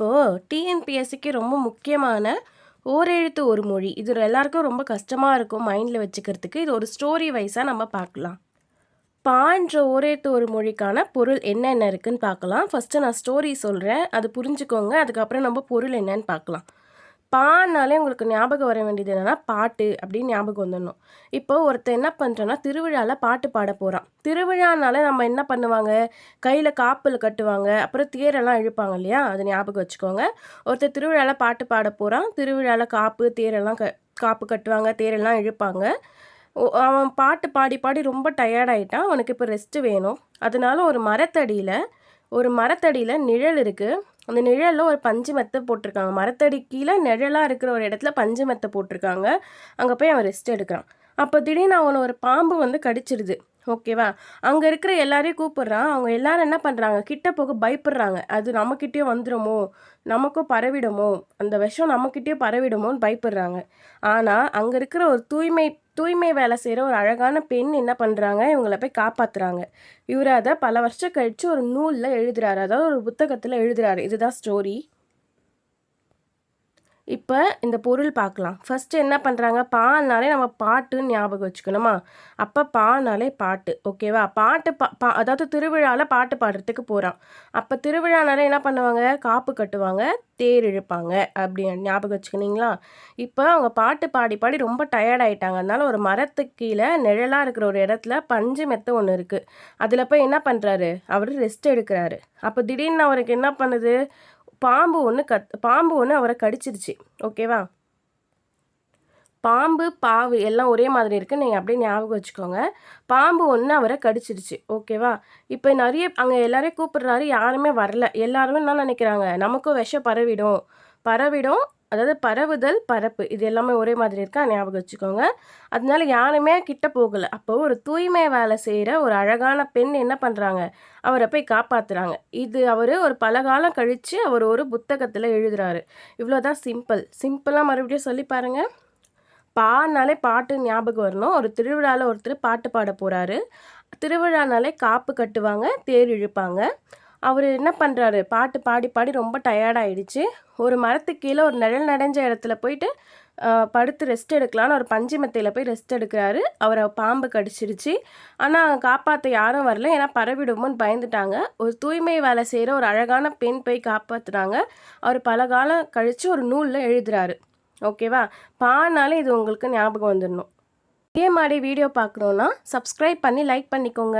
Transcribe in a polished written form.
இப்போது டிஎன்பிஎஸ்சிக்கு ரொம்ப முக்கியமான ஓரெழுத்து ஒரு மொழி இது எல்லாருக்கும் ரொம்ப கஷ்டமாக இருக்கும் மைண்டில் வச்சுக்கிறதுக்கு. இது ஒரு ஸ்டோரி வைஸாக நம்ம பார்க்கலாம். பான்ற ஓரெழுத்து ஒரு மொழிக்கான பொருள் என்னென்ன இருக்குன்னு பார்க்கலாம். ஃபஸ்ட்டு நான் ஸ்டோரி சொல்கிறேன், அது புரிஞ்சுக்கோங்க. அதுக்கப்புறம் நம்ம பொருள் என்னன்னு பார்க்கலாம். பான்னாலே உங்களுக்கு ஞாபகம் வர வேண்டியது என்னென்னா பாட்டு அப்படின்னு ஞாபகம் வந்துடணும். இப்போ ஒருத்தர் என்ன பண்ணுறோன்னா திருவிழாவில் பாட்டு பாட போகிறான். திருவிழானால நம்ம என்ன பண்ணுவாங்க, கையில் காப்பில் கட்டுவாங்க, அப்புறம் தேரெல்லாம் இழுப்பாங்க இல்லையா, அது ஞாபகம் வச்சுக்கோங்க. ஒருத்தர் திருவிழாவில் பாட்டு பாட போகிறான். திருவிழாவில் காப்பு தேரெல்லாம் காப்பு கட்டுவாங்க, தேரெல்லாம் இழுப்பாங்க. அவன் பாட்டு பாடி பாடி ரொம்ப டயர்டாயிட்டான். அவனுக்கு இப்போ ரெஸ்ட்டு வேணும். அதனால ஒரு மரத்தடியில் நிழல் இருக்குது. அந்த நிழலில் ஒரு பஞ்சு மெத்தை போட்டிருக்காங்க. மரத்தடி கீழே நிழலாக இருக்கிற ஒரு இடத்துல பஞ்சு மெத்தை போட்டிருக்காங்க. அங்கே போய் அவன் ரெஸ்ட் எடுக்கிறான். அப்போ திடீர்னு அவனை ஒரு பாம்பு வந்து கடிச்சிடுது. ஓகேவா, அங்கே இருக்கிற எல்லாரையும் கூப்பிடுறான். அவங்க எல்லாரும் என்ன பண்ணுறாங்க, கிட்ட போக பயப்படுறாங்க. அது நம்மக்கிட்டேயும் வந்துடுமோ, நமக்கும் பரவிடுமோ, அந்த விஷம் நம்மக்கிட்டேயும் பரவிடுமோன்னு பயப்படுறாங்க. ஆனால் அங்கே இருக்கிற ஒரு தூய்மை வேலை செய்கிற ஒரு அழகான பெண் என்ன பண்ணுறாங்க, இவங்கள போய் காப்பாற்றுறாங்க. இவர் அதை பல வருஷம் கழித்து ஒரு நூலில் எழுதுறாரு, அதாவது ஒரு புத்தகத்தில் எழுதுறாரு. இதுதான் ஸ்டோரி. இப்போ இந்த பொருள் பார்க்கலாம். ஃபஸ்ட்டு என்ன பண்ணுறாங்க, பானாலே நம்ம பாட்டுன்னு ஞாபகம் வச்சுக்கணுமா. அப்போ பானாலே பாட்டு. ஓகேவா, பாட்டு அதாவது திருவிழாவில் பாட்டு பாடுறதுக்கு போகிறான். அப்போ திருவிழானாலே என்ன பண்ணுவாங்க, காப்பு கட்டுவாங்க, தேர் இழுப்பாங்க. அப்படி ஞாபகம் வச்சுக்கினீங்களா. இப்போ அவங்க பாட்டு பாடி பாடி ரொம்ப டயர்டாயிட்டாங்க. அதனால ஒரு மரத்துக்கு கீழே நிழலாக இருக்கிற ஒரு இடத்துல பஞ்சு மெத்தை ஒன்று இருக்குது. அதில் போய் என்ன பண்ணுறாரு, அவர் ரெஸ்ட் எடுக்கிறாரு. அப்போ திடீர்னு அவருக்கு என்ன பண்ணுது, பாம்பு ஒன்று அவரை கடிச்சிருச்சு. ஓகேவா, பாம்பு பாவு எல்லாம் ஒரே மாதிரி இருக்குது, நீங்கள் அப்படியே ஞாபகம் வச்சுக்கோங்க. பாம்பு ஒன்று அவரை கடிச்சிருச்சு. ஓகேவா, இப்போ நிறைய அங்கே எல்லாரையும் கூப்பிடுறாரு, யாருமே வரல. எல்லாருமே என்ன நினைக்கிறாங்க, நமக்கும் விஷம் பரவிடும். அதாவது பரவுதல் பரப்பு இது எல்லாமே ஒரே மாதிரி இருக்கா, ஞாபகம் வச்சுக்கோங்க. அதனால யாருமே கிட்ட போகலை. அப்போ ஒரு தூய்மை வேலை செய்கிற ஒரு அழகான பெண் என்ன பண்ணுறாங்க, அவரை போய் காப்பாற்றுறாங்க. இது அவர் ஒரு பல காலம் கழித்து அவர் ஒரு புத்தகத்தில் எழுதுறாரு. இவ்வளோதான் சிம்பிளாக மறுபடியும் சொல்லி பாருங்கள். பானாலே பாட்டு ஞாபகம் வரணும். ஒரு திருவிழாவில் ஒருத்தர் பாட்டு பாட போகிறாரு. திருவிழானாலே காப்பு கட்டுவாங்க, தேர் இழுப்பாங்க. அவர் என்ன பண்ணுறாரு, பாட்டு பாடி பாடி ரொம்ப டயர்டாயிடுச்சு. ஒரு மரத்துக்கு கீழே ஒரு நிழல் நடைஞ்ச இடத்துல போயிட்டு படுத்து ரெஸ்ட் எடுக்கலான்னு ஒரு பஞ்சு மெத்தையில் போய் ரெஸ்ட் எடுக்கிறாரு. அவரை பாம்பு கடிச்சிருச்சு. ஆனால் காப்பாற்ற யாரும் வரல, ஏன்னா பரவிடுமோன்னு பயந்துட்டாங்க. ஒரு தூய்மை வேலை செய்கிற ஒரு அழகான பெண் போய் காப்பாற்றுறாங்க. அவர் பல காலம் கழித்து ஒரு நூலில் எழுதுறாரு. ஓகேவா, பானாலே இது உங்களுக்கு ஞாபகம் வந்துடணும். இதே மாதிரி வீடியோ பார்க்கணுன்னா சப்ஸ்கிரைப் பண்ணி லைக் பண்ணிக்கோங்க.